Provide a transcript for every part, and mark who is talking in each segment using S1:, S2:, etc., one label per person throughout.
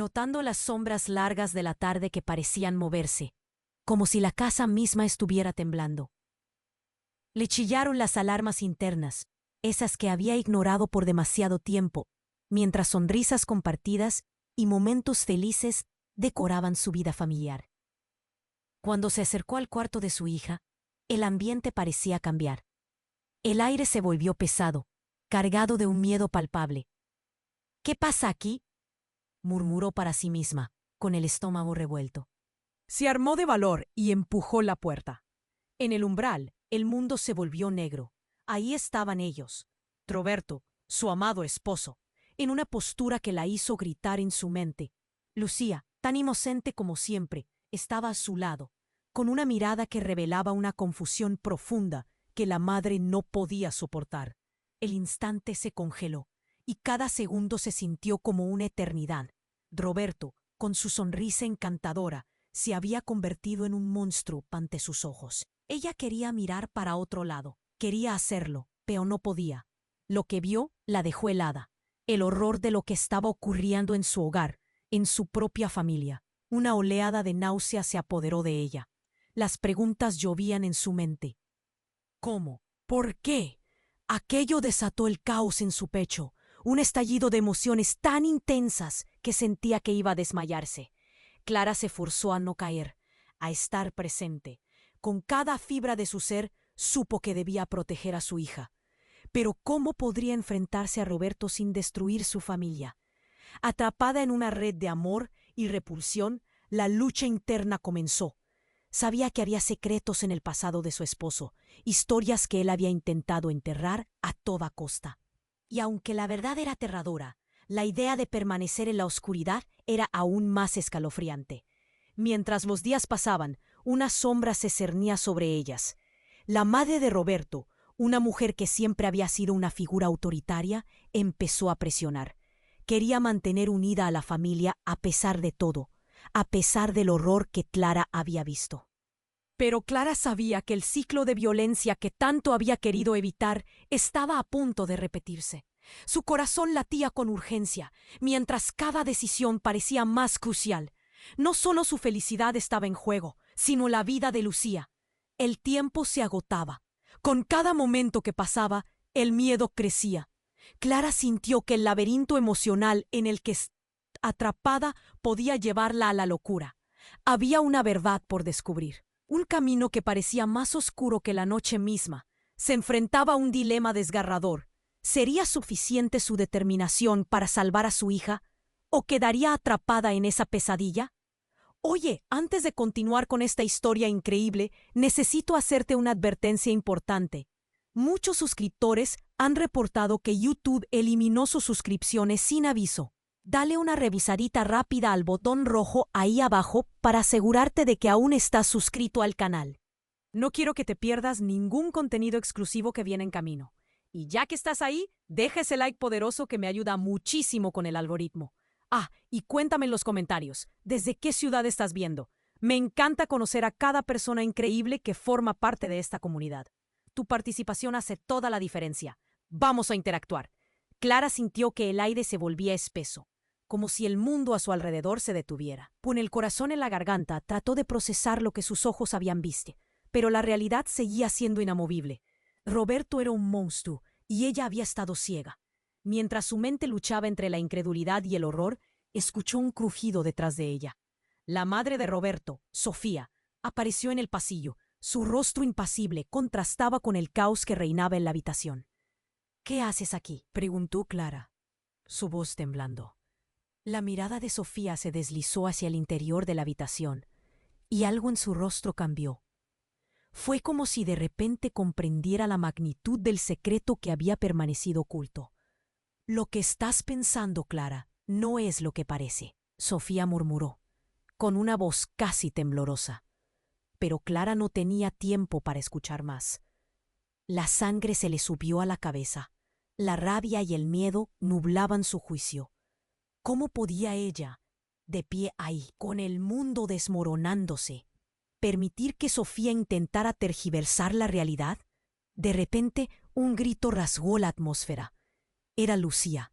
S1: notando las sombras largas de la tarde que parecían moverse, como si la casa misma estuviera temblando. Le chillaron las alarmas internas, esas que había ignorado por demasiado tiempo, mientras sonrisas compartidas y momentos felices decoraban su vida familiar. Cuando se acercó al cuarto de su hija, el ambiente parecía cambiar. El aire se volvió pesado, cargado de un miedo palpable. «¿Qué pasa aquí?», murmuró para sí misma, con el estómago revuelto.
S2: Se armó de valor y empujó la puerta. En el umbral, el mundo se volvió negro. Ahí estaban ellos, Roberto, su amado esposo, en una postura que la hizo gritar en su mente. Lucía, tan inocente como siempre, estaba a su lado, con una mirada que revelaba una confusión profunda que la madre no podía soportar. El instante se congeló, y cada segundo se sintió como una eternidad. Roberto, con su sonrisa encantadora, se había convertido en un monstruo ante sus ojos. Ella quería mirar para otro lado, quería hacerlo, pero no podía. Lo que vio la dejó helada. El horror de lo que estaba ocurriendo en su hogar, en su propia familia. Una oleada de náusea se apoderó de ella. Las preguntas llovían en su mente. ¿Cómo? ¿Por qué? Aquello desató el caos en su pecho, un estallido de emociones tan intensas que sentía que iba a desmayarse. Clara se forzó a no caer, a estar presente. Con cada fibra de su ser supo que debía proteger a su hija. Pero ¿cómo podría enfrentarse a Roberto sin destruir su familia? Atrapada en una red de amor y repulsión, la lucha interna comenzó. Sabía que había secretos en el pasado de su esposo, historias que él había intentado enterrar a toda costa. Y aunque la verdad era aterradora, la idea de permanecer en la oscuridad era aún más escalofriante. Mientras los días pasaban, una sombra se cernía sobre ellas. La madre de Roberto, una mujer que siempre había sido una figura autoritaria, empezó a presionar. Quería mantener unida a la familia a pesar de todo, a pesar del horror que Clara había visto. Pero Clara sabía que el ciclo de violencia que tanto había querido evitar estaba a punto de repetirse. Su corazón latía con urgencia, mientras cada decisión parecía más crucial. No solo su felicidad estaba en juego, sino la vida de Lucía. El tiempo se agotaba. Con cada momento que pasaba, el miedo crecía. Clara sintió que el laberinto emocional en el que atrapada podía llevarla a la locura. Había una verdad por descubrir, un camino que parecía más oscuro que la noche misma. Se enfrentaba a un dilema desgarrador. ¿Sería suficiente su determinación para salvar a su hija? ¿O quedaría atrapada en esa pesadilla? Oye, antes de continuar con esta historia increíble, necesito hacerte una advertencia importante. Muchos suscriptores han reportado que YouTube eliminó sus suscripciones sin aviso. Dale una revisadita rápida al botón rojo ahí abajo para asegurarte de que aún estás suscrito al canal. No quiero que te pierdas ningún contenido exclusivo que viene en camino. Y ya que estás ahí, deja ese like poderoso que me ayuda muchísimo con el algoritmo. Y cuéntame en los comentarios, ¿desde qué ciudad estás viendo? Me encanta conocer a cada persona increíble que forma parte de esta comunidad. Tu participación hace toda la diferencia. Vamos a interactuar. Clara sintió que el aire se volvía espeso, como si el mundo a su alrededor se detuviera. Con el corazón en la garganta, trató de procesar lo que sus ojos habían visto, pero la realidad seguía siendo inamovible. Roberto era un monstruo y ella había estado ciega. Mientras su mente luchaba entre la incredulidad y el horror, escuchó un crujido detrás de ella. La madre de Roberto, Sofía, apareció en el pasillo. Su rostro impasible contrastaba con el caos que reinaba en la habitación. «¿Qué haces aquí?», preguntó Clara, su voz temblando. La mirada de Sofía se deslizó hacia el interior de la habitación, y algo en su rostro cambió. Fue como si de repente comprendiera la magnitud del secreto que había permanecido oculto. «Lo que estás pensando, Clara, no es lo que parece», Sofía murmuró, con una voz casi temblorosa. Pero Clara no tenía tiempo para escuchar más. La sangre se le subió a la cabeza. La rabia y el miedo nublaban su juicio. ¿Cómo podía ella, de pie ahí, con el mundo desmoronándose, permitir que Sofía intentara tergiversar la realidad? De repente, un grito rasgó la atmósfera. Era Lucía.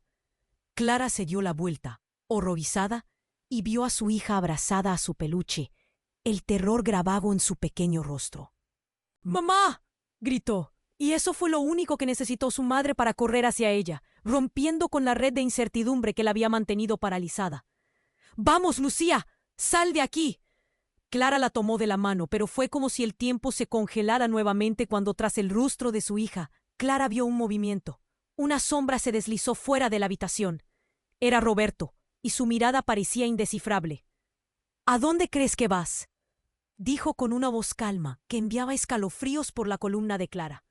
S2: Clara se dio la vuelta, horrorizada,
S1: y vio a su hija abrazada a su peluche, el terror grabado en su pequeño rostro.
S2: ¡Mamá!, gritó, y eso fue lo único que necesitó su madre para correr hacia ella, rompiendo con la red de incertidumbre que la había mantenido paralizada. ¡Vamos, Lucía! ¡Sal de aquí! Clara la tomó de la mano, pero fue como si el tiempo se congelara nuevamente cuando tras el rostro de su hija, Clara vio un movimiento. Una sombra se deslizó fuera de la habitación. Era Roberto, y su mirada parecía indescifrable. ¿A dónde crees que vas?, dijo con una voz calma que enviaba escalofríos por la columna de Clara.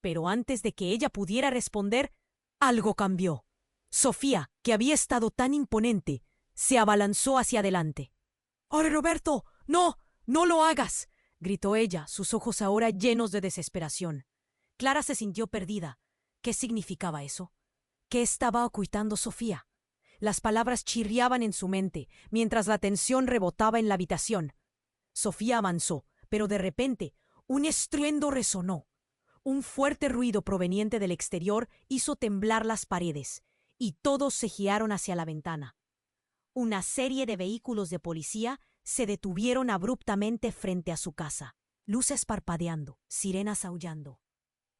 S2: Pero antes de que ella pudiera responder, algo cambió. Sofía, que había estado tan imponente, se abalanzó hacia adelante. ¡Ahora, Roberto! ¡No! ¡No lo hagas!, gritó ella, sus ojos ahora llenos de desesperación. Clara se sintió perdida. ¿Qué significaba eso? ¿Qué estaba ocultando Sofía? Las palabras chirriaban en su mente, mientras la tensión rebotaba en la habitación. Sofía avanzó, pero de repente un estruendo resonó. Un fuerte ruido proveniente del exterior hizo temblar las paredes, y todos se giraron hacia la ventana. Una serie de vehículos de policía se detuvieron abruptamente frente a su casa, luces parpadeando, sirenas aullando.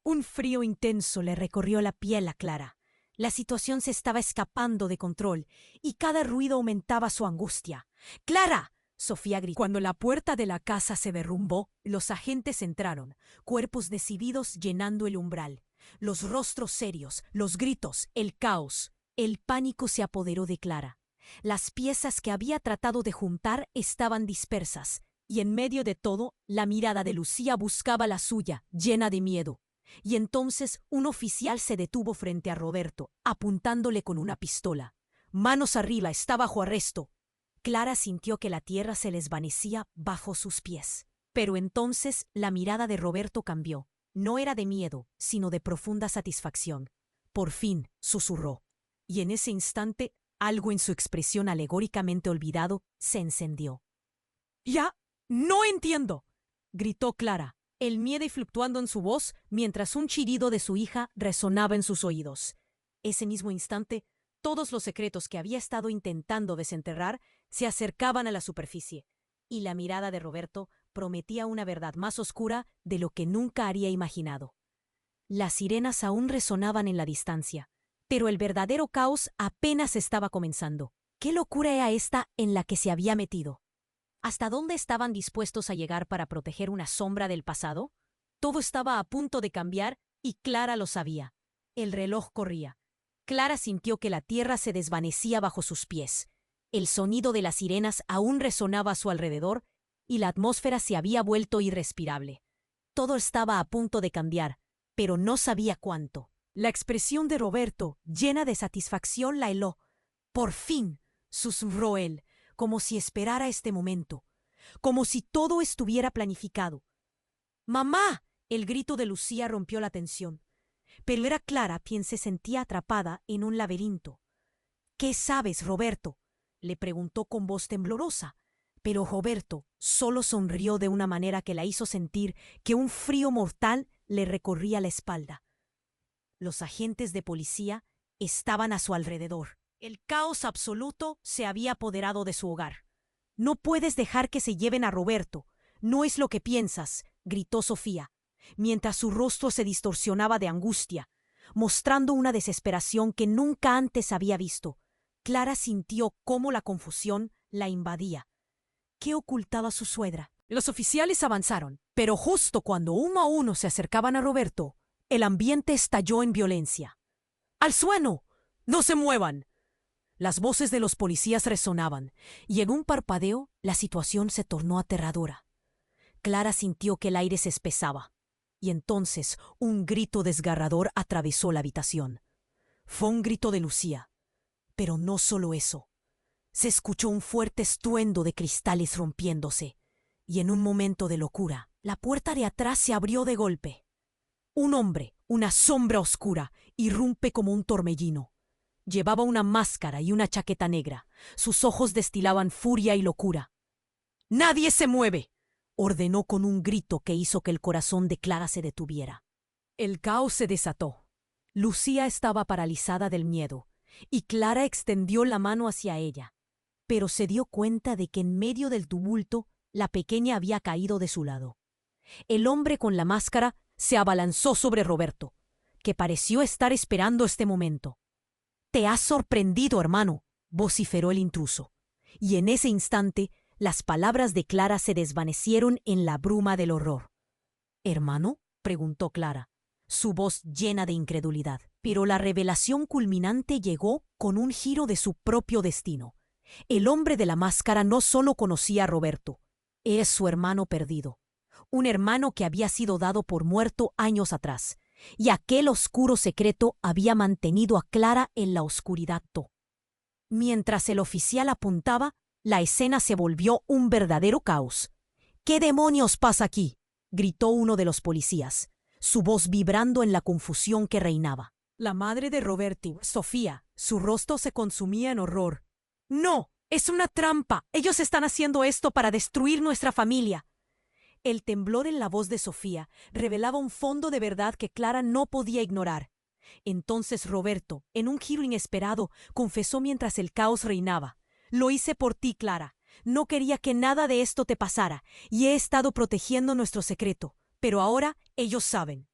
S2: Un frío intenso le recorrió la piel a Clara. La situación se estaba escapando de control, y cada ruido aumentaba su angustia. ¡Clara!, Sofía gritó. Cuando la puerta de la casa se derrumbó, los agentes entraron, cuerpos decididos llenando el umbral. Los rostros serios, los gritos, el caos. El pánico se apoderó de Clara. Las piezas que había tratado de juntar estaban dispersas, y en medio de todo, la mirada de Lucía buscaba la suya, llena de miedo. Y entonces un oficial se detuvo frente a Roberto, apuntándole con una pistola. Manos arriba, está bajo arresto. Clara sintió que la tierra se les desvanecía bajo sus pies. Pero entonces la mirada de Roberto cambió. No era de miedo, sino de profunda satisfacción. Por fin, susurró. Y en ese instante, algo en su expresión alegóricamente olvidado se encendió. ¡Ya! ¡No entiendo!, gritó Clara, el miedo fluctuando en su voz mientras un chirrido de su hija resonaba en sus oídos. Ese mismo instante, todos los secretos que había estado intentando desenterrar se acercaban a la superficie, y la mirada de Roberto prometía una verdad más oscura de lo que nunca habría imaginado. Las sirenas aún resonaban en la distancia, pero el verdadero caos apenas estaba comenzando. ¿Qué locura era esta en la que se había metido? ¿Hasta dónde estaban dispuestos a llegar para proteger una sombra del pasado? Todo estaba a punto de cambiar y Clara lo sabía. El reloj corría. Clara sintió que la tierra se desvanecía bajo sus pies. El sonido de las sirenas aún resonaba a su alrededor y la atmósfera se había vuelto irrespirable. Todo estaba a punto de cambiar, pero no sabía cuánto. La expresión de Roberto, llena de satisfacción, la heló. «Por fin», susurró él, como si esperara este momento, como si todo estuviera planificado. «¡Mamá!», el grito de Lucía rompió la tensión. Pero era Clara quien se sentía atrapada en un laberinto. «¿Qué sabes, Roberto?», le preguntó con voz temblorosa. Pero Roberto solo sonrió de una manera que la hizo sentir que un frío mortal le recorría la espalda. Los agentes de policía estaban a su alrededor. El caos absoluto se había apoderado de su hogar. «No puedes dejar que se lleven a Roberto. No es lo que piensas», gritó Sofía, mientras su rostro se distorsionaba de angustia, mostrando una desesperación que nunca antes había visto. Clara sintió cómo la confusión la invadía. ¿Qué ocultaba su suegra? Los oficiales avanzaron, pero justo cuando uno a uno se acercaban a Roberto, el ambiente estalló en violencia. «¡Al suelo! ¡No se muevan!». Las voces de los policías resonaban, y en un parpadeo la situación se tornó aterradora. Clara sintió que el aire se espesaba, y entonces un grito desgarrador atravesó la habitación. Fue un grito de Lucía, pero no solo eso. Se escuchó un fuerte estruendo de cristales rompiéndose, y en un momento de locura, la puerta de atrás se abrió de golpe. Un hombre, una sombra oscura, irrumpe como un torbellino. Llevaba una máscara y una chaqueta negra. Sus ojos destilaban furia y locura. «¡Nadie se mueve!», ordenó con un grito que hizo que el corazón de Clara se detuviera. El caos se desató. Lucía estaba paralizada del miedo, y Clara extendió la mano hacia ella.
S1: pero se dio cuenta de que en medio del tumulto la pequeña había caído de su lado. El hombre con la máscara se abalanzó sobre Roberto, que pareció estar esperando este momento. «Te has sorprendido, hermano», vociferó el intruso, y en ese instante las palabras de Clara se desvanecieron en la bruma del horror. «¿Hermano?», preguntó Clara, su voz llena de incredulidad. Pero la revelación culminante llegó con un giro de su propio destino. El hombre de la máscara no solo conocía a Roberto, es su hermano perdido, un hermano que había sido dado por muerto años atrás, y aquel oscuro secreto había mantenido a Clara en la oscuridad. Mientras el oficial apuntaba, la escena se volvió un verdadero caos. «¿Qué demonios pasa aquí?», gritó uno de los policías, su voz vibrando en la confusión que reinaba.
S2: La madre de Roberto, Sofía, su rostro se consumía en horror. «¡No! ¡Es una trampa! Ellos están haciendo esto para destruir nuestra familia». El temblor en la voz de Sofía revelaba un fondo de verdad que Clara no podía ignorar. Entonces Roberto, en un giro inesperado, confesó mientras el caos reinaba: «Lo hice por ti, Clara. No quería que nada de esto te pasara, y he estado protegiendo nuestro secreto. Pero ahora ellos saben».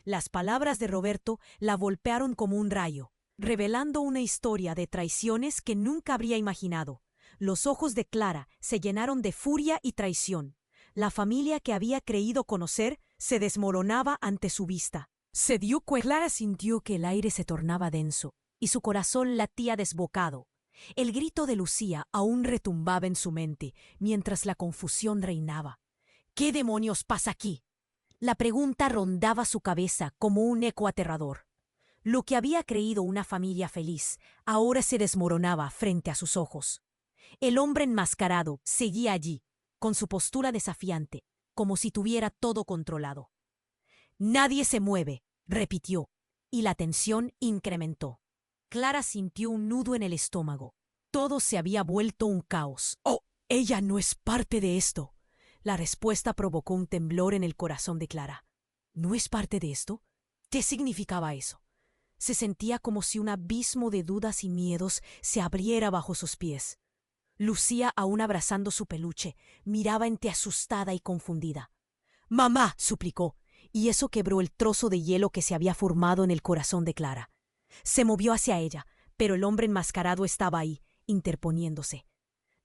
S2: Las palabras de Roberto la golpearon como un rayo, revelando una historia de traiciones que nunca habría imaginado. Los ojos de Clara se llenaron de furia y traición. La familia que había creído conocer se desmoronaba ante su vista. Se dio cuenta. Clara sintió que el aire se tornaba denso y su corazón latía desbocado. El grito de Lucía aún retumbaba en su mente mientras la confusión reinaba. «¿Qué demonios pasa aquí?». La pregunta rondaba su cabeza como un eco aterrador. Lo que había creído una familia feliz ahora se desmoronaba frente a sus ojos. El hombre enmascarado seguía allí, con su postura desafiante, como si tuviera todo controlado. «Nadie se mueve», repitió, y la tensión incrementó. Clara sintió un nudo en el estómago. Todo se había vuelto un caos. «Oh, ella no es parte de esto». La respuesta provocó un temblor en el corazón de Clara. ¿No es parte de esto? ¿Qué significaba eso? Se sentía como si un abismo de dudas y miedos se abriera bajo sus pies. Lucía, aún abrazando su peluche, miraba entre asustada y confundida. «¡Mamá!», suplicó, y eso quebró el trozo de hielo que se había formado en el corazón de Clara. Se movió hacia ella, pero el hombre enmascarado estaba ahí, interponiéndose.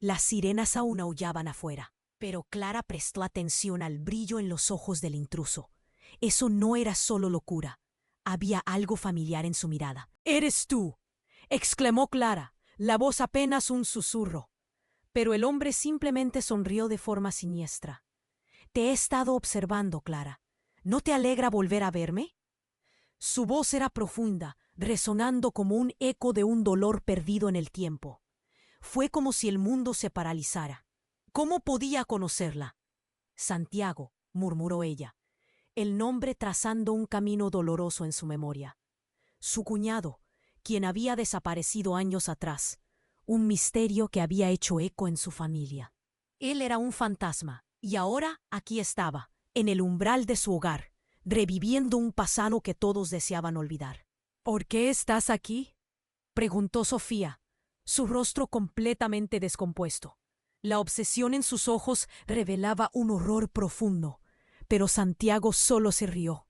S2: Las sirenas aún aullaban afuera. Pero Clara prestó atención al brillo en los ojos del intruso. Eso no era solo locura. Había algo familiar en su mirada. «¡Eres tú!», exclamó Clara, la voz apenas un susurro. Pero el hombre simplemente sonrió de forma siniestra. «Te he estado observando, Clara. ¿No te alegra volver a verme?». Su voz era profunda, resonando como un eco de un dolor perdido en el tiempo. Fue como si el mundo se paralizara. «¿Cómo podía conocerla?». «Santiago», murmuró ella, el nombre trazando un camino doloroso en su memoria. Su cuñado, quien había desaparecido años atrás, un misterio que había hecho eco en su familia. Él era un fantasma, y ahora aquí estaba, en el umbral de su hogar, reviviendo un pasado que todos deseaban olvidar. «¿Por qué estás aquí?», preguntó Sofía, su rostro completamente descompuesto. La obsesión en sus ojos revelaba un horror profundo, pero Santiago solo se rió.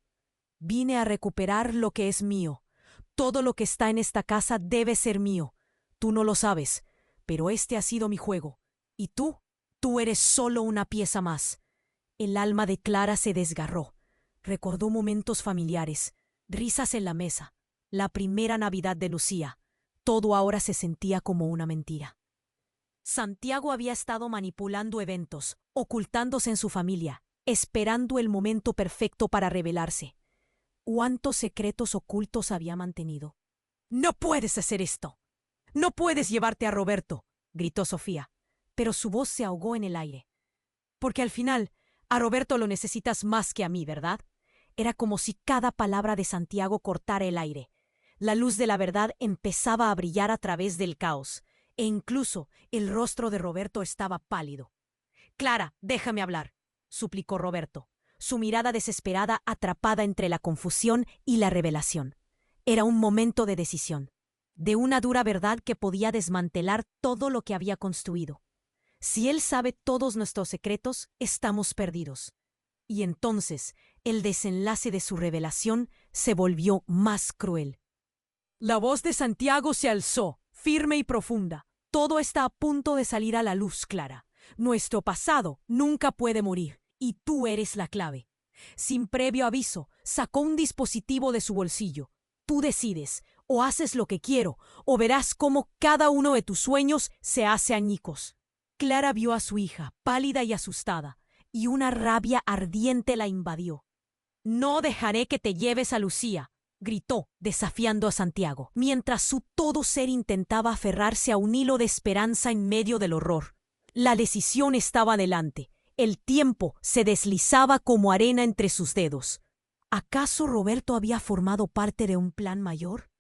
S2: «Vine a recuperar lo que es mío. Todo lo que está en esta casa debe ser mío. Tú no lo sabes, pero este ha sido mi juego. Y tú eres solo una pieza más». El alma de Clara se desgarró. Recordó momentos familiares, risas en la mesa, la primera Navidad de Lucía. Todo ahora se sentía como una mentira. Santiago había estado manipulando eventos, ocultándose en su familia, esperando el momento perfecto para revelarse. ¿Cuántos secretos ocultos había mantenido? «¡No puedes hacer esto! ¡No puedes llevarte a Roberto!», gritó Sofía, pero su voz se ahogó en el aire. «Porque al final, a Roberto lo necesitas más que a mí, ¿verdad?». Era como si cada palabra de Santiago cortara el aire. La luz de la verdad empezaba a brillar a través del caos, e incluso el rostro de Roberto estaba pálido. «Clara, déjame hablar», suplicó Roberto, su mirada desesperada atrapada entre la confusión y la revelación. Era un momento de decisión.
S1: de una dura verdad que podía desmantelar todo lo que había construido. Si él sabe todos nuestros secretos, estamos perdidos. Y entonces, el desenlace de su revelación se volvió más cruel.
S2: La voz de Santiago se alzó, firme y profunda. Todo está a punto de salir a la luz, Clara. Nuestro pasado nunca puede morir, y tú eres la clave. Sin previo aviso, sacó un dispositivo de su bolsillo. Tú decides, o haces lo que quiero, o verás cómo cada uno de tus sueños se hace añicos. Clara vio a su hija, pálida y asustada, y una rabia ardiente la invadió. «No dejaré que te lleves a Lucía», gritó, desafiando a Santiago, mientras su todo ser intentaba aferrarse a un hilo de esperanza en medio del horror. La decisión estaba delante. El tiempo se deslizaba como arena entre sus dedos. ¿Acaso Roberto había formado parte de un plan mayor?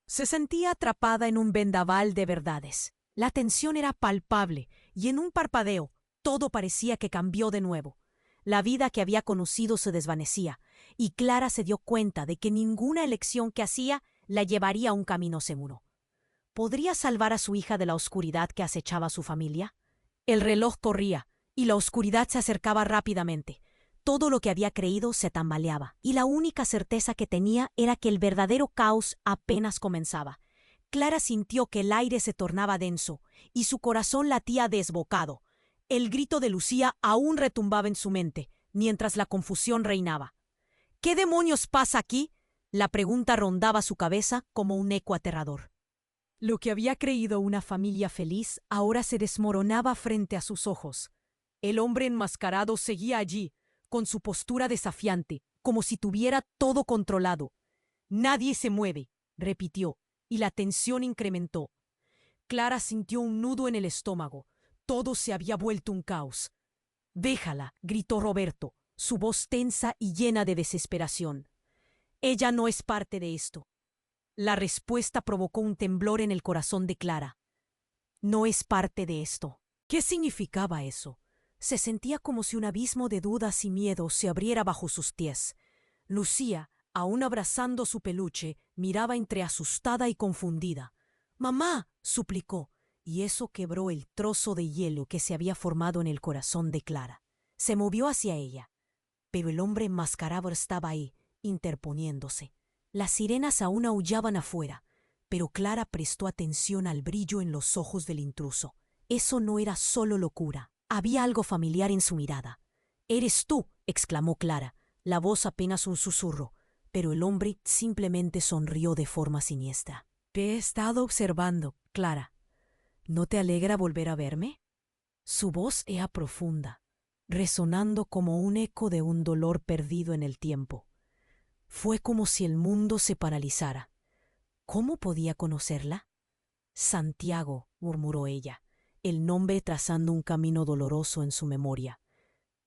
S2: Se sentía atrapada en un vendaval de verdades. La tensión era palpable, y en un parpadeo todo parecía que cambió de nuevo. La vida que había conocido se desvanecía, y Clara se dio cuenta de que ninguna elección que hacía la llevaría a un camino seguro. ¿Podría salvar a su hija de la oscuridad que acechaba a su familia? El reloj corría, y la oscuridad se acercaba rápidamente. Todo lo que había creído se tambaleaba, y la única certeza que tenía era que el verdadero caos apenas comenzaba. Clara sintió que el aire se tornaba denso, y su corazón latía desbocado. El grito de Lucía aún retumbaba en su mente, mientras la confusión reinaba. ¿Qué demonios pasa aquí? La pregunta rondaba su cabeza como un eco aterrador. Lo que había creído una familia feliz ahora se desmoronaba frente a sus ojos. El hombre enmascarado seguía allí, con su postura desafiante, como si tuviera todo controlado. «Nadie se mueve», repitió, y la tensión incrementó. Clara sintió un nudo en el estómago. Todo se había vuelto un caos. «Déjala», gritó Roberto, su voz tensa y llena de desesperación. «Ella no es parte de esto». La respuesta provocó un temblor en el corazón de Clara. «No es parte de esto». ¿Qué significaba eso? Se sentía como si un abismo de dudas y miedo se abriera bajo sus pies. Lucía, aún abrazando su peluche, miraba entre asustada y confundida. «¡Mamá!», suplicó, y eso quebró el trozo de hielo que se había formado en el corazón de Clara. Se movió hacia ella, pero el hombre enmascarado estaba ahí, interponiéndose. Las sirenas aún aullaban afuera, pero Clara prestó atención al brillo en los ojos del intruso. Eso no era solo locura. Había algo familiar en su mirada. «¡Eres tú!», exclamó Clara, la voz apenas un susurro, pero el hombre simplemente sonrió de forma siniestra. «Te he estado observando, Clara. ¿No te alegra volver a verme?». Su voz era profunda, resonando como un eco de un dolor perdido en el tiempo. Fue como si el mundo se paralizara. ¿Cómo podía conocerla? «Santiago», murmuró ella, el nombre trazando un camino doloroso en su memoria.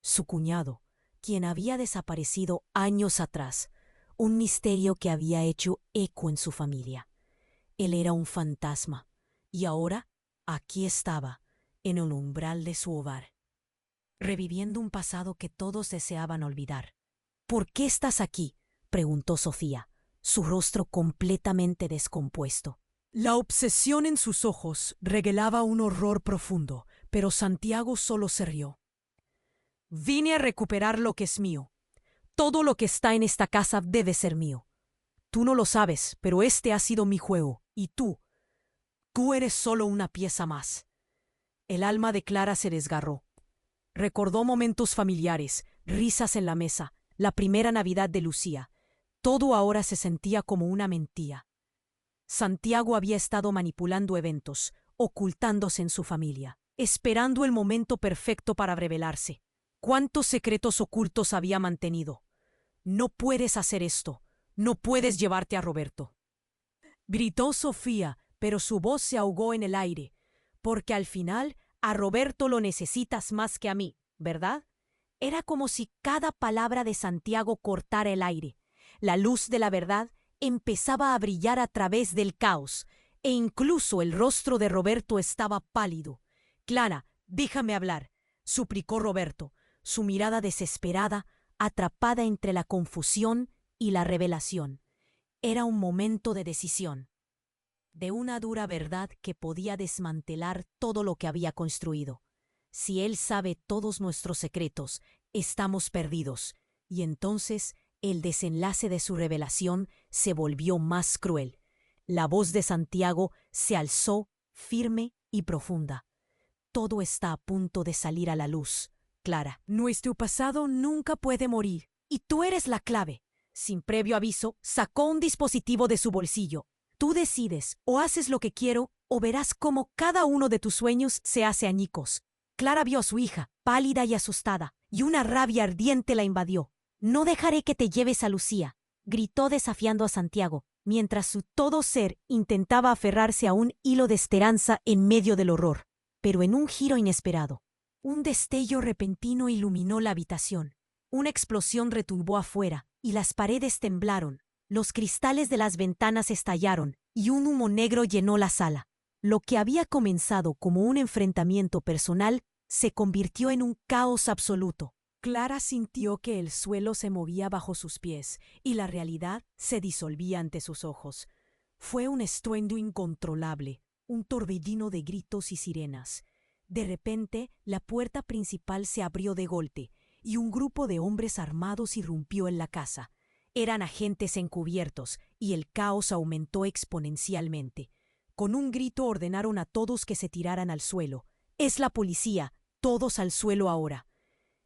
S2: Su cuñado, quien había desaparecido años atrás, un misterio que había hecho eco en su familia. Él era un fantasma, y ahora aquí estaba, en el umbral de su hogar, reviviendo un pasado que todos deseaban olvidar. «¿Por qué estás aquí?», preguntó Sofía, su rostro completamente descompuesto. La obsesión en sus ojos revelaba un horror profundo, pero Santiago solo se rió. «Vine a recuperar lo que es mío. Todo lo que está en esta casa debe ser mío. Tú no lo sabes, pero este ha sido mi juego, y tú eres solo una pieza más». El alma de Clara se desgarró. Recordó momentos familiares, risas en la mesa, la primera Navidad de Lucía. Todo ahora se sentía como una mentira. Santiago había estado manipulando eventos, ocultándose en su familia, esperando el momento perfecto para revelarse. ¿Cuántos secretos ocultos había mantenido? «No puedes hacer esto. No puedes llevarte a Roberto», gritó Sofía, pero su voz se ahogó en el aire. «Porque al final a Roberto lo necesitas más que a mí, ¿verdad?». Era como si cada palabra de Santiago cortara el aire. La luz de la verdad empezaba a brillar a través del caos, e incluso el rostro de Roberto estaba pálido. «Clara, déjame hablar», suplicó Roberto, su mirada desesperada, atrapada entre la confusión y la revelación. Era un momento de decisión.
S1: de una dura verdad que podía desmantelar todo lo que había construido. Si él sabe todos nuestros secretos, estamos perdidos. Y entonces el desenlace de su revelación se volvió más cruel. La voz de Santiago se alzó firme y profunda. Todo está a punto de salir a la luz, Clara.
S2: Nuestro pasado nunca puede morir, y tú eres la clave. Sin previo aviso, sacó un dispositivo de su bolsillo. Tú decides, o haces lo que quiero, o verás cómo cada uno de tus sueños se hace añicos. Clara vio a su hija, pálida y asustada, y una rabia ardiente la invadió.
S1: No dejaré que te lleves a Lucía, gritó desafiando a Santiago, mientras su todo ser intentaba aferrarse a un hilo de esperanza en medio del horror. Pero en un giro inesperado, un destello repentino iluminó la habitación. Una explosión retumbó afuera, y las paredes temblaron. Los cristales de las ventanas estallaron, y un humo negro llenó la sala. Lo que había comenzado como un enfrentamiento personal se convirtió en un caos absoluto.
S2: Clara sintió que el suelo se movía bajo sus pies, y la realidad se disolvía ante sus ojos. Fue un estruendo incontrolable, un torbellino de gritos y sirenas. De repente, la puerta principal se abrió de golpe, y un grupo de hombres armados irrumpió en la casa. Eran agentes encubiertos, y el caos aumentó exponencialmente. Con un grito ordenaron a todos que se tiraran al suelo. «¡Es la policía! ¡Todos al suelo ahora!».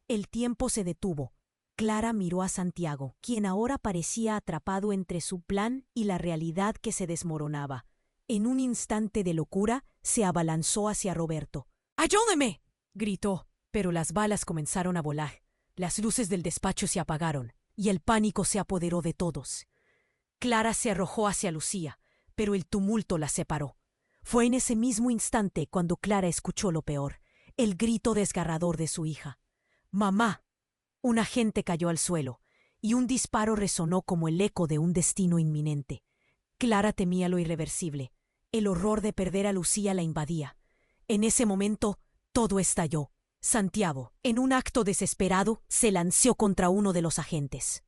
S2: El tiempo se detuvo. Clara miró a Santiago, quien ahora parecía atrapado entre su plan y la realidad que se desmoronaba. En un instante de locura, se abalanzó hacia Roberto. «¡Ayúdeme!», gritó, pero las balas comenzaron a volar. Las luces del despacho se apagaron, y el pánico se apoderó de todos. Clara se arrojó hacia Lucía, pero el tumulto la separó. Fue en ese mismo instante cuando Clara escuchó lo peor, el grito desgarrador de su hija. «¡Mamá!». Un agente cayó al suelo, y un disparo resonó como el eco de un destino inminente. Clara temía lo irreversible. El horror de perder a Lucía la invadía. En ese momento, todo estalló. Santiago, en un acto desesperado, se lanzó contra uno de los agentes.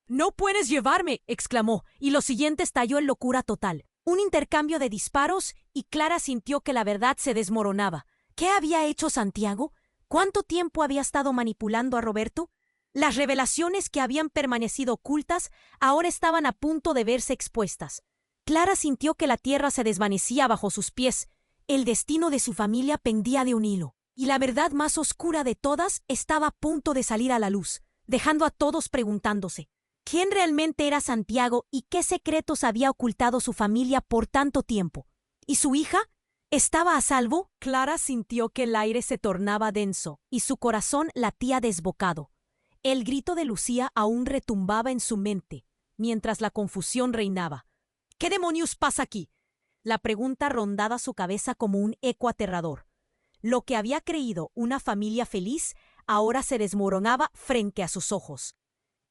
S2: «¡No puedes llevarme!», exclamó, y lo siguiente estalló en locura total. Un intercambio de disparos, y Clara sintió que la verdad se desmoronaba. ¿Qué había hecho Santiago? ¿Cuánto tiempo había estado manipulando a Roberto? Las revelaciones que habían permanecido ocultas ahora estaban a punto de verse expuestas. Clara sintió que la tierra se desvanecía bajo sus pies. El destino de su familia pendía de un hilo, y la verdad más oscura de todas estaba a punto de salir a la luz, dejando a todos preguntándose ¿quién realmente era Santiago y qué secretos había ocultado su familia por tanto tiempo? ¿Y su hija? ¿Estaba a salvo? Clara sintió que el aire se tornaba denso y su corazón latía desbocado. El grito de Lucía aún retumbaba en su mente, mientras la confusión reinaba. «¿Qué demonios pasa aquí?». La pregunta rondaba su cabeza como un eco aterrador. Lo que había creído una familia feliz ahora se desmoronaba frente a sus ojos.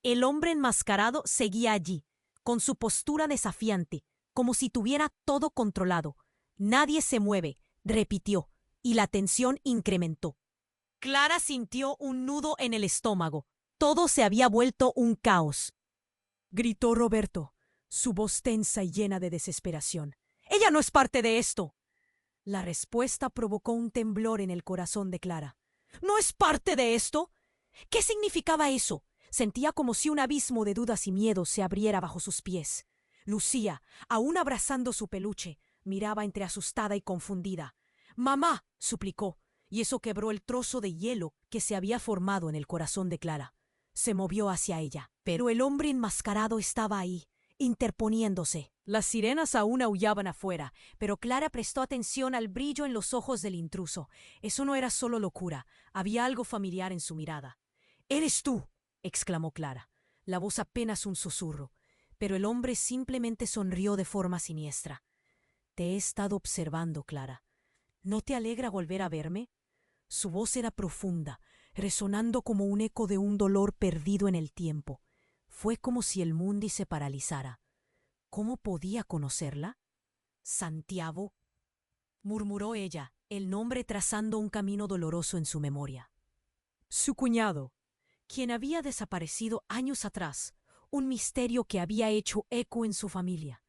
S2: El hombre enmascarado seguía allí, con su postura desafiante, como si tuviera todo controlado. «Nadie se mueve», repitió, y la tensión incrementó. Clara sintió un nudo en el estómago. Todo se había vuelto un caos. Gritó Roberto, su voz tensa y llena de desesperación. «¡Ella no es parte de esto!». La respuesta provocó un temblor en el corazón de Clara. «¿No es parte de esto?». ¿Qué significaba eso? Sentía como si un abismo de dudas y miedos se abriera bajo sus pies. Lucía, aún abrazando su peluche, miraba entre asustada y confundida. «¡Mamá!», suplicó, y eso quebró el trozo de hielo que se había formado en el corazón de Clara. Se movió hacia ella, pero el hombre enmascarado estaba ahí, interponiéndose. Las sirenas aún aullaban afuera, pero Clara prestó atención al brillo en los ojos del intruso. Eso no era solo locura, había algo familiar en su mirada. «¡Eres tú!», exclamó Clara, la voz apenas un susurro, pero el hombre simplemente sonrió de forma siniestra. «Te he estado observando, Clara. ¿No te alegra volver a verme?». Su voz era profunda, resonando como un eco de un dolor perdido en el tiempo. Fue como si el mundo se paralizara. ¿Cómo podía conocerla? «Santiago», murmuró ella, el nombre trazando un camino doloroso en su memoria. Su cuñado, quien había desaparecido años atrás, un misterio que había hecho eco en su familia.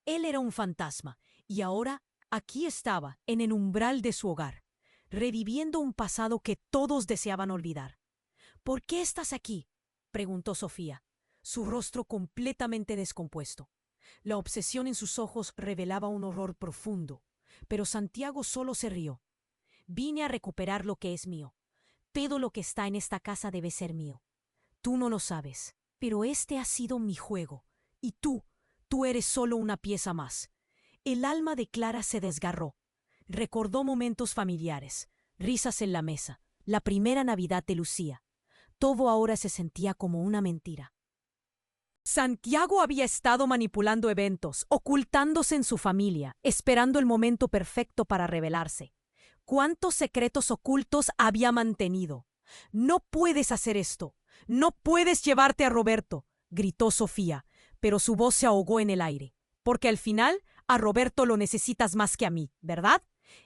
S2: Él era un fantasma, Y ahora, aquí estaba, en el umbral de su hogar, reviviendo un pasado que todos deseaban olvidar. ¿Por qué estás aquí?, preguntó Sofía, su rostro completamente descompuesto. La obsesión en sus ojos revelaba un horror profundo, pero Santiago solo se rió. Vine a recuperar lo que es mío. Todo lo que está en esta casa debe ser mío. Tú no lo sabes, pero este ha sido mi juego, y tú eres solo una pieza más. El alma de Clara se desgarró. Recordó momentos familiares, risas en la mesa, la primera Navidad de Lucía. Todo ahora se sentía como una mentira. Santiago había estado manipulando eventos, ocultándose en su familia, esperando el momento perfecto para revelarse. ¿Cuántos secretos ocultos había mantenido? «No puedes hacer esto. No puedes llevarte a Roberto», gritó Sofía, pero su voz se ahogó en el aire. «Porque al final a Roberto lo necesitas más que a mí, ¿verdad?».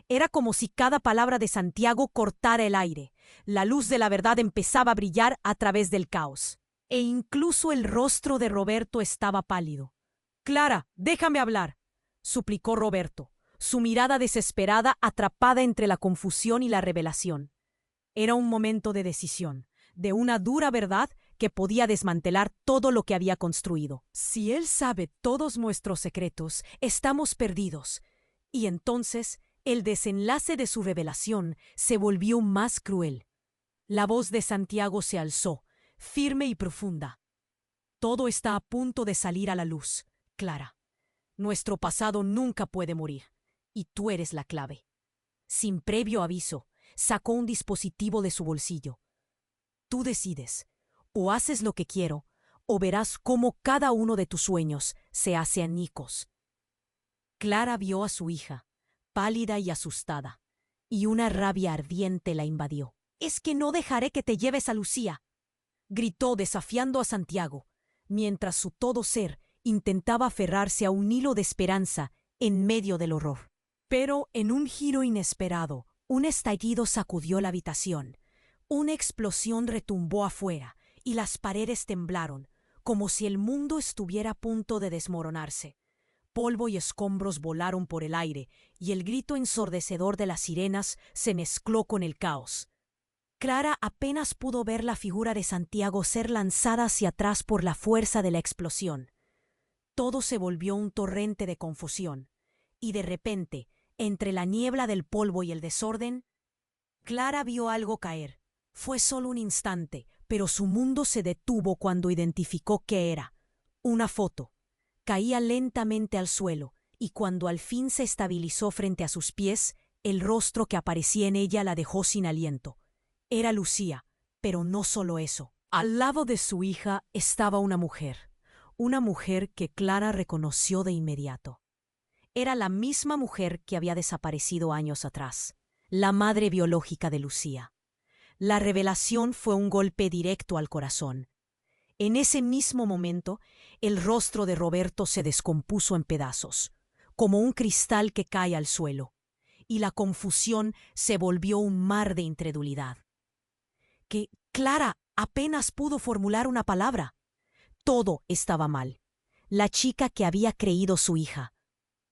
S2: Era como si cada palabra de Santiago cortara el aire. La luz de la verdad empezaba a brillar a través del caos. E incluso el rostro de Roberto estaba pálido. «Clara, déjame hablar», suplicó Roberto, su mirada desesperada atrapada entre la confusión y la revelación. Era un momento de decisión, de una dura verdad que podía desmantelar todo lo que había construido. «Si él sabe todos nuestros secretos, estamos perdidos». Y entonces el desenlace de su revelación se volvió más cruel. La voz de Santiago se alzó, firme y profunda. «Todo está a punto de salir a la luz, Clara. Nuestro pasado nunca puede morir, y tú eres la clave». Sin previo aviso, sacó un dispositivo de su bolsillo. «Tú decides, o haces lo que quiero, o verás cómo cada uno de tus sueños se hace añicos». Clara vio a su hija, pálida y asustada, y una rabia ardiente la invadió. «Es que no dejaré que te lleves a Lucía», gritó desafiando a Santiago, mientras su todo ser intentaba aferrarse a un hilo de esperanza en medio del horror. Pero en un giro inesperado, un estallido sacudió la habitación. Una explosión retumbó afuera y las paredes temblaron, como si el mundo estuviera a punto de desmoronarse. Polvo y escombros volaron por el aire y el grito ensordecedor de las sirenas se mezcló con el caos. Clara apenas pudo ver la figura de Santiago ser lanzada hacia atrás por la fuerza de la explosión. Todo se volvió un torrente de confusión, y de repente, entre la niebla del polvo y el desorden, Clara vio algo caer. Fue solo un instante, pero su mundo se detuvo cuando identificó qué era. Una foto. Caía lentamente al suelo, y cuando al fin se estabilizó frente a sus pies, el rostro que aparecía en ella la dejó sin aliento. Era Lucía, pero no solo eso. Al lado de su hija estaba una mujer que Clara reconoció de inmediato. Era la misma mujer que había desaparecido años atrás, la madre biológica de Lucía. La revelación fue un golpe directo al corazón. En ese mismo momento, el rostro de Roberto se descompuso en pedazos, como un cristal que cae al suelo, y la confusión se volvió un mar de incredulidad. Que Clara apenas pudo formular una palabra. Todo estaba mal. La chica que había creído su hija,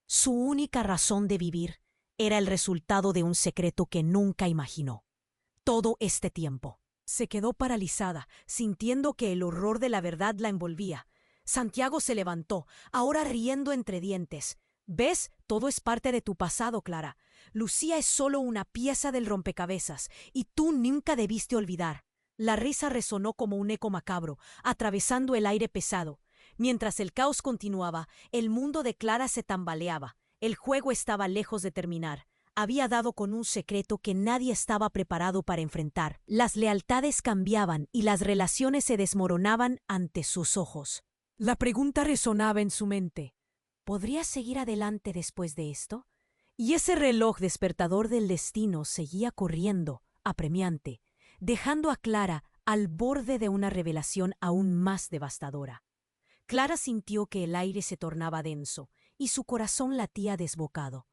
S2: su única razón de vivir, era el resultado de un secreto que nunca imaginó. Todo este tiempo. Se quedó paralizada, sintiendo que el horror de la verdad la envolvía. Santiago se levantó, ahora riendo entre dientes. «¿Ves? Todo es parte de tu pasado, Clara. Lucía es solo una pieza del rompecabezas, y tú nunca debiste olvidar». La risa resonó como un eco macabro, atravesando el aire pesado. Mientras el caos continuaba, el mundo de Clara se tambaleaba. El juego estaba lejos de terminar. Había dado con un secreto que nadie estaba preparado para enfrentar. Las lealtades cambiaban y las relaciones se desmoronaban ante sus ojos. La pregunta resonaba en su mente. ¿Podría seguir adelante después de esto? Y ese reloj despertador del destino seguía corriendo, apremiante, dejando a Clara al borde de una revelación aún más devastadora. Clara sintió que el aire se tornaba denso y su corazón latía desbocado.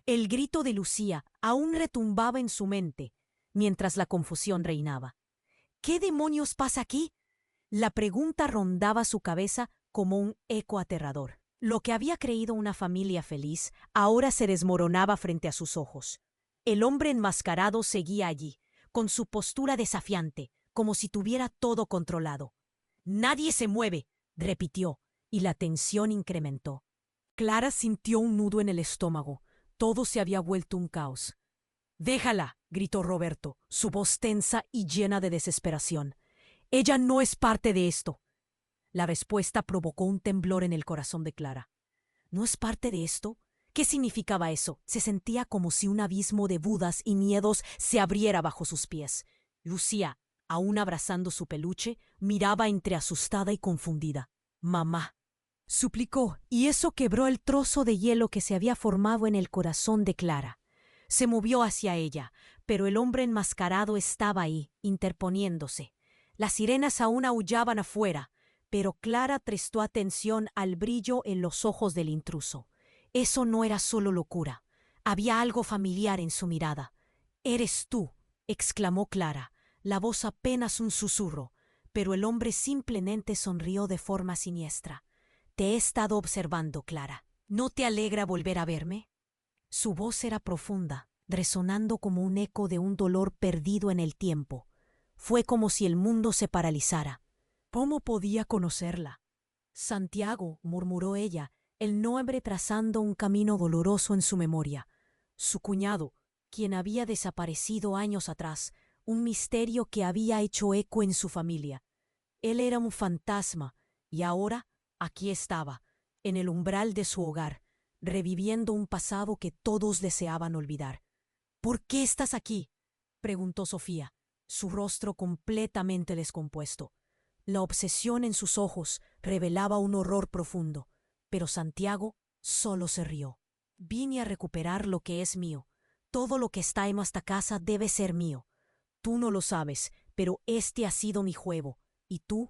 S2: El grito de Lucía aún retumbaba en su mente, mientras la confusión reinaba. ¿Qué demonios pasa aquí? La pregunta rondaba su cabeza como un eco aterrador.
S1: Lo que había creído una familia feliz ahora se desmoronaba frente a sus ojos. El hombre enmascarado seguía allí, con su postura desafiante, como si tuviera todo controlado. «Nadie se mueve», repitió, y la tensión incrementó.
S2: Clara sintió un nudo en el estómago. Todo se había vuelto un caos. «Déjala», gritó Roberto, su voz tensa y llena de desesperación. «Ella no es parte de esto». La respuesta provocó un temblor en el corazón de Clara. ¿No es parte de esto? ¿Qué significaba eso? Se sentía como si un abismo de dudas y miedos se abriera bajo sus pies. Lucía, aún abrazando su peluche, miraba entre asustada y confundida. «Mamá», suplicó, y eso quebró el trozo de hielo que se había formado en el corazón de Clara. Se movió hacia ella, pero el hombre enmascarado estaba ahí, interponiéndose. Las sirenas aún aullaban afuera, pero Clara prestó atención al brillo en los ojos del intruso. Eso no era solo locura. Había algo familiar en su mirada. «Eres tú», exclamó Clara, la voz apenas un susurro, pero el hombre simplemente sonrió de forma siniestra. «Te he estado observando, Clara. ¿No te alegra volver a verme?» Su voz era profunda, resonando como un eco de un dolor perdido en el tiempo. Fue como si el mundo se paralizara. ¿Cómo podía conocerla? «Santiago», murmuró ella, el nombre trazando un camino doloroso en su memoria. Su cuñado, quien había desaparecido años atrás, un misterio que había hecho eco en su familia. Él era un fantasma, y ahora aquí estaba, en el umbral de su hogar, reviviendo un pasado que todos deseaban olvidar. «¿Por qué estás aquí?», preguntó Sofía, su rostro completamente descompuesto. La obsesión en sus ojos revelaba un horror profundo, pero Santiago solo se rió. «Vine a recuperar lo que es mío. Todo lo que está en esta casa debe ser mío. Tú no lo sabes, pero este ha sido mi juego, y tú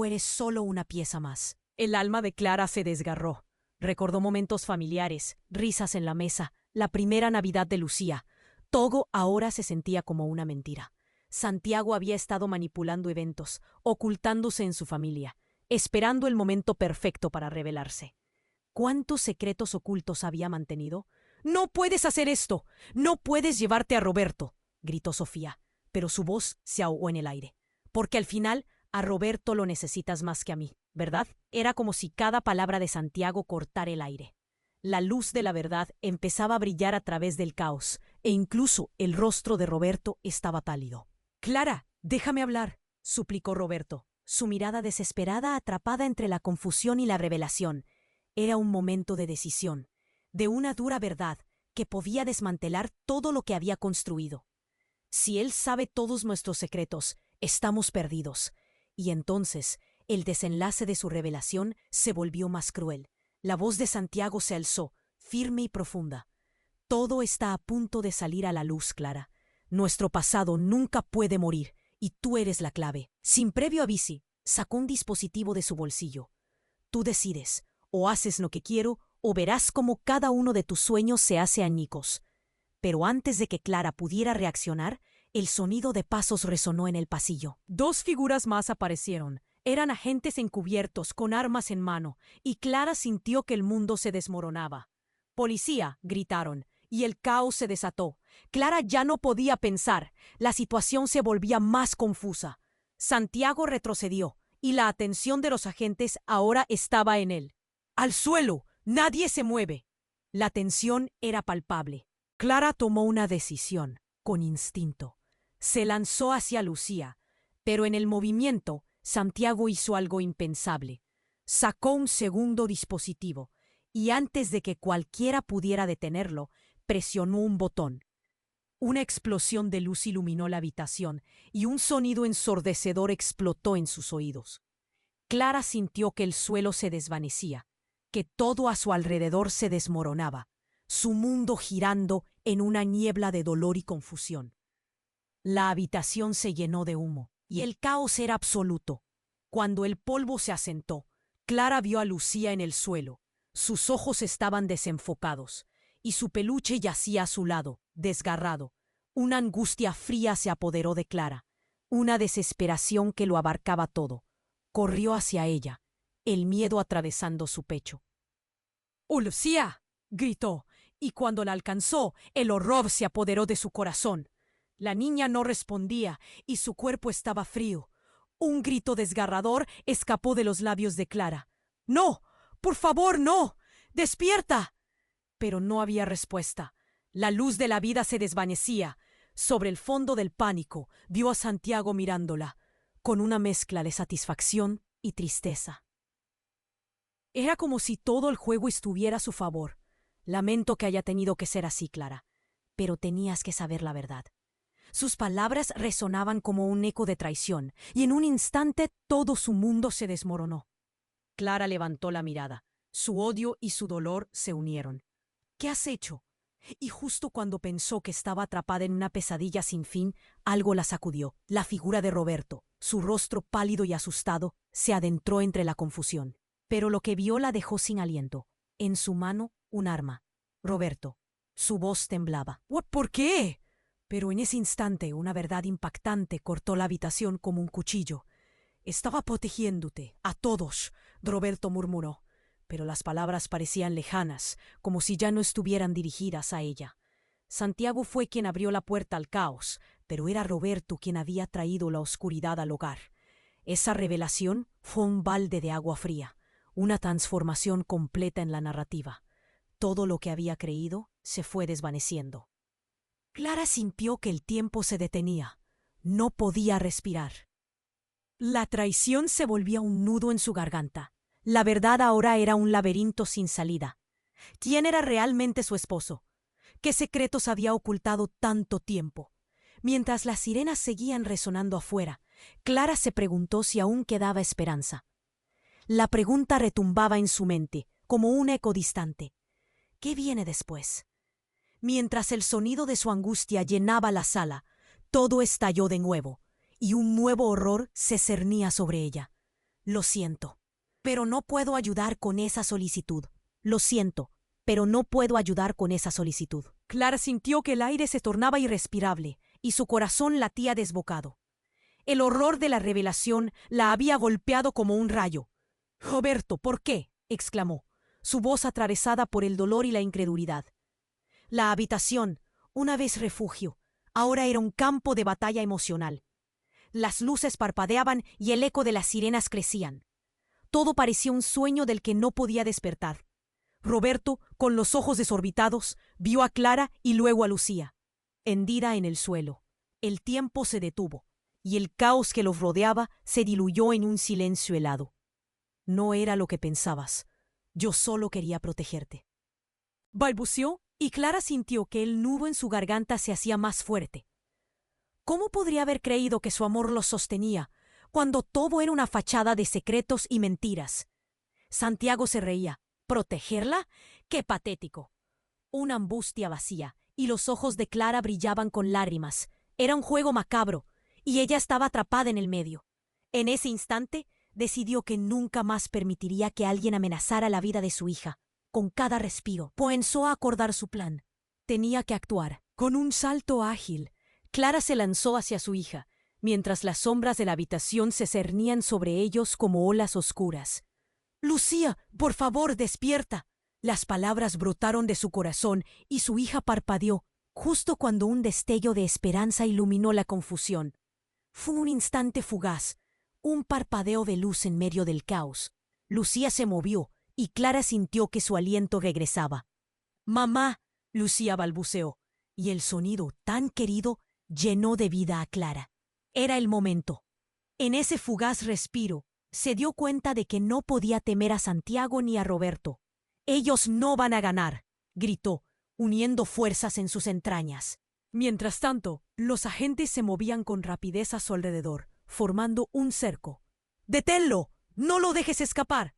S2: eres solo una pieza más». El alma de Clara se desgarró. Recordó momentos familiares, risas en la mesa, la primera Navidad de Lucía. Todo ahora se sentía como una mentira. Santiago había estado manipulando eventos, ocultándose en su familia, esperando el momento perfecto para revelarse. ¿Cuántos secretos ocultos había mantenido? «No puedes hacer esto. No puedes llevarte a Roberto», gritó Sofía, pero su voz se ahogó en el aire. «Porque al final a Roberto lo necesitas más que a mí, ¿verdad?». Era como si cada palabra de Santiago cortara el aire. La luz de la verdad empezaba a brillar a través del caos, e incluso el rostro de Roberto estaba pálido. «Clara, déjame hablar», suplicó Roberto, su mirada desesperada atrapada entre la confusión y la revelación. Era un momento de decisión, de una dura verdad que podía desmantelar todo lo que había construido. «Si él sabe todos nuestros secretos, estamos perdidos». Y entonces el desenlace de su revelación se volvió más cruel. La voz de Santiago se alzó, firme y profunda. «Todo está a punto de salir a la luz, Clara. Nuestro pasado nunca puede morir, y tú eres la clave». Sin previo aviso, sacó un dispositivo de su bolsillo. «Tú decides, o haces lo que quiero, o verás cómo cada uno de tus sueños se hace añicos». Pero antes de que Clara pudiera reaccionar, el sonido de pasos resonó en el pasillo. Dos figuras más aparecieron. Eran agentes encubiertos, con armas en mano, y Clara sintió que el mundo se desmoronaba. «¡Policía!», gritaron, y el caos se desató. Clara ya no podía pensar. La situación se volvía más confusa. Santiago retrocedió, y la atención de los agentes ahora estaba en él. «¡Al suelo! ¡Nadie se mueve!». La tensión era palpable. Clara tomó una decisión, con instinto. Se lanzó hacia Lucía, pero en el movimiento Santiago hizo algo impensable. Sacó un segundo dispositivo, y antes de que cualquiera pudiera detenerlo, presionó un botón. Una explosión de luz iluminó la habitación, y un sonido ensordecedor explotó en sus oídos. Clara sintió que el suelo se desvanecía, que todo a su alrededor se desmoronaba, su mundo girando en una niebla de dolor y confusión. La habitación se llenó de humo, y el caos era absoluto. Cuando el polvo se asentó, Clara vio a Lucía en el suelo. Sus ojos estaban desenfocados, y su peluche yacía a su lado, desgarrado. Una angustia fría se apoderó de Clara, una desesperación que lo abarcaba todo. Corrió hacia ella, el miedo atravesando su pecho. ¡Oh, Lucía! Gritó, y cuando la alcanzó, el horror se apoderó de su corazón. La niña no respondía y su cuerpo estaba frío. Un grito desgarrador escapó de los labios de Clara. ¡No! ¡Por favor, no! ¡Despierta! Pero no había respuesta. La luz de la vida se desvanecía. Sobre el fondo del pánico vio a Santiago mirándola, con una mezcla de satisfacción y tristeza. Era como si todo el juego estuviera a su favor. Lamento que haya tenido que ser así, Clara, pero tenías que saber la verdad. Sus palabras resonaban como un eco de traición, y en un instante todo su mundo se desmoronó. Clara levantó la mirada. Su odio y su dolor se unieron. ¿Qué has hecho? Y justo cuando pensó que estaba atrapada en una pesadilla sin fin, algo la sacudió. La figura de Roberto, su rostro pálido y asustado, se adentró entre la confusión. Pero lo que vio la dejó sin aliento. En su mano, un arma. Roberto. Su voz temblaba. ¿Por qué? Pero en ese instante una verdad impactante cortó la habitación como un cuchillo. Estaba protegiéndote, a todos, Roberto murmuró, pero las palabras parecían lejanas, como si ya no estuvieran dirigidas a ella. Santiago fue quien abrió la puerta al caos, pero era Roberto quien había traído la oscuridad al hogar. Esa revelación fue un balde de agua fría, una transformación completa en la narrativa. Todo lo que había creído se fue desvaneciendo. Clara sintió que el tiempo se detenía. No podía respirar. La traición se volvía un nudo en su garganta. La verdad ahora era un laberinto sin salida. ¿Quién era realmente su esposo? ¿Qué secretos había ocultado tanto tiempo? Mientras las sirenas seguían resonando afuera, Clara se preguntó si aún quedaba esperanza. La pregunta retumbaba en su mente, como un eco distante. ¿Qué viene después? Mientras el sonido de su angustia llenaba la sala, todo estalló de nuevo, y un nuevo horror se cernía sobre ella. Lo siento, pero no puedo ayudar con esa solicitud. Lo siento, pero no puedo ayudar con esa solicitud. Clara sintió que el aire se tornaba irrespirable, y su corazón latía desbocado. El horror de la revelación la había golpeado como un rayo. «Roberto, ¿por qué?», exclamó, su voz atravesada por el dolor y la incredulidad. La habitación, una vez refugio, ahora era un campo de batalla emocional. Las luces parpadeaban y el eco de las sirenas crecían. Todo parecía un sueño del que no podía despertar. Roberto, con los ojos desorbitados, vio a Clara y luego a Lucía, hendida en el suelo. El tiempo se detuvo, y el caos que los rodeaba se diluyó en un silencio helado. No era lo que pensabas. Yo solo quería protegerte. Balbuceó, y Clara sintió que el nudo en su garganta se hacía más fuerte. ¿Cómo podría haber creído que su amor los sostenía, cuando todo era una fachada de secretos y mentiras? Santiago se reía. ¿Protegerla? ¡Qué patético! Una angustia vacía, y los ojos de Clara brillaban con lágrimas. Era un juego macabro, y ella estaba atrapada en el medio. En ese instante, decidió que nunca más permitiría que alguien amenazara la vida de su hija. Con cada respiro, comenzó a acordar su plan. Tenía que actuar. Con un salto ágil, Clara se lanzó hacia su hija, mientras las sombras de la habitación se cernían sobre ellos como olas oscuras. «Lucía, por favor, despierta». Las palabras brotaron de su corazón y su hija parpadeó, justo cuando un destello de esperanza iluminó la confusión. Fue un instante fugaz, un parpadeo de luz en medio del caos. Lucía se movió, y Clara sintió que su aliento regresaba. «Mamá», Lucía balbuceó, y el sonido tan querido llenó de vida a Clara. Era el momento. En ese fugaz respiro, se dio cuenta de que no podía temer a Santiago ni a Roberto. «Ellos no van a ganar», gritó, uniendo fuerzas en sus entrañas. Mientras tanto, los agentes se movían con rapidez a su alrededor, formando un cerco. «¡Deténlo! ¡No lo dejes escapar!».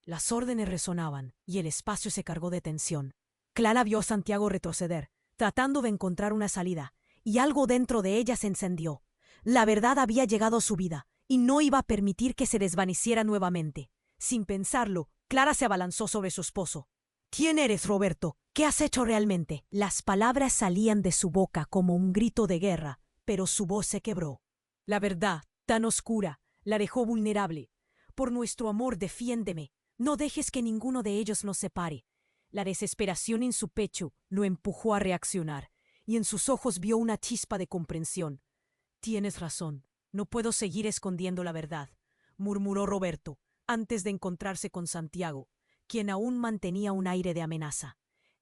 S2: Las órdenes resonaban, y el espacio se cargó de tensión. Clara vio a Santiago retroceder, tratando de encontrar una salida, y algo dentro de ella se encendió. La verdad había llegado a su vida, y no iba a permitir que se desvaneciera nuevamente. Sin pensarlo, Clara se abalanzó sobre su esposo. «¿Quién eres, Roberto? ¿Qué has hecho realmente?». Las palabras salían de su boca como un grito de guerra, pero su voz se quebró. La verdad, tan oscura, la dejó vulnerable. «Por nuestro amor, defiéndeme. No dejes que ninguno de ellos nos separe. La desesperación en su pecho lo empujó a reaccionar, y en sus ojos vio una chispa de comprensión. Tienes razón, no puedo seguir escondiendo la verdad, murmuró Roberto, antes de encontrarse con Santiago, quien aún mantenía un aire de amenaza.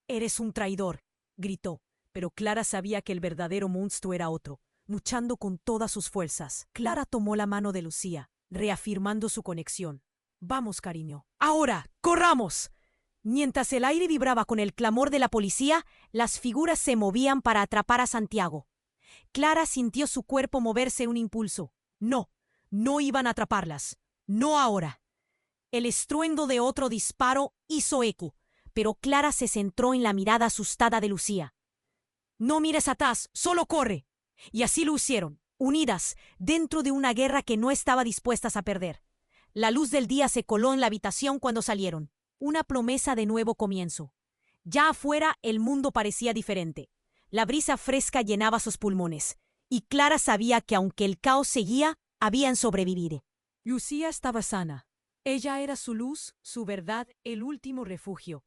S2: Eres un traidor, gritó, pero Clara sabía que el verdadero monstruo era otro, luchando con todas sus fuerzas. Clara tomó la mano de Lucía, reafirmando su conexión. Vamos, cariño. ¡Ahora! ¡Corramos! Mientras el aire vibraba con el clamor de la policía, las figuras se movían para atrapar a Santiago. Clara sintió su cuerpo moverse un impulso. No, no iban a atraparlas. No ahora. El estruendo de otro disparo hizo eco, pero Clara se centró en la mirada asustada de Lucía. No mires atrás, solo corre. Y así lo hicieron, unidas, dentro de una guerra que no estaba dispuestas a perder. La luz del día se coló en la habitación cuando salieron. Una promesa de nuevo comienzo. Ya afuera el mundo parecía diferente. La brisa fresca llenaba sus pulmones, y Clara sabía que aunque el caos seguía, habían sobrevivido. Lucía estaba sana. Ella era su luz, su verdad, el último refugio.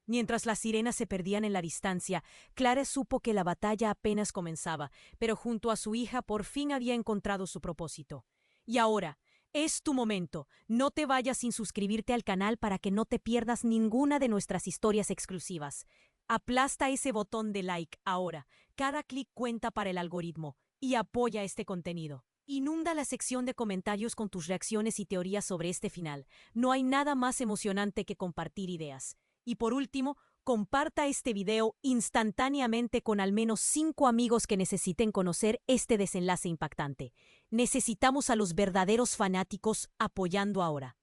S2: Mientras las sirenas se perdían en la distancia, Clara supo que la batalla apenas comenzaba, pero junto a su hija por fin había encontrado su propósito. Y ahora, es tu momento. No te vayas sin suscribirte al canal para que no te pierdas ninguna de nuestras historias exclusivas. Aplasta ese botón de like ahora. Cada clic cuenta para el algoritmo. Y apoya este contenido. Inunda la sección de comentarios con tus reacciones y teorías sobre este final. No hay nada más emocionante que compartir ideas. Y por último, comparta este video instantáneamente con al menos 5 amigos que necesiten conocer este desenlace impactante. Necesitamos a los verdaderos fanáticos apoyando ahora.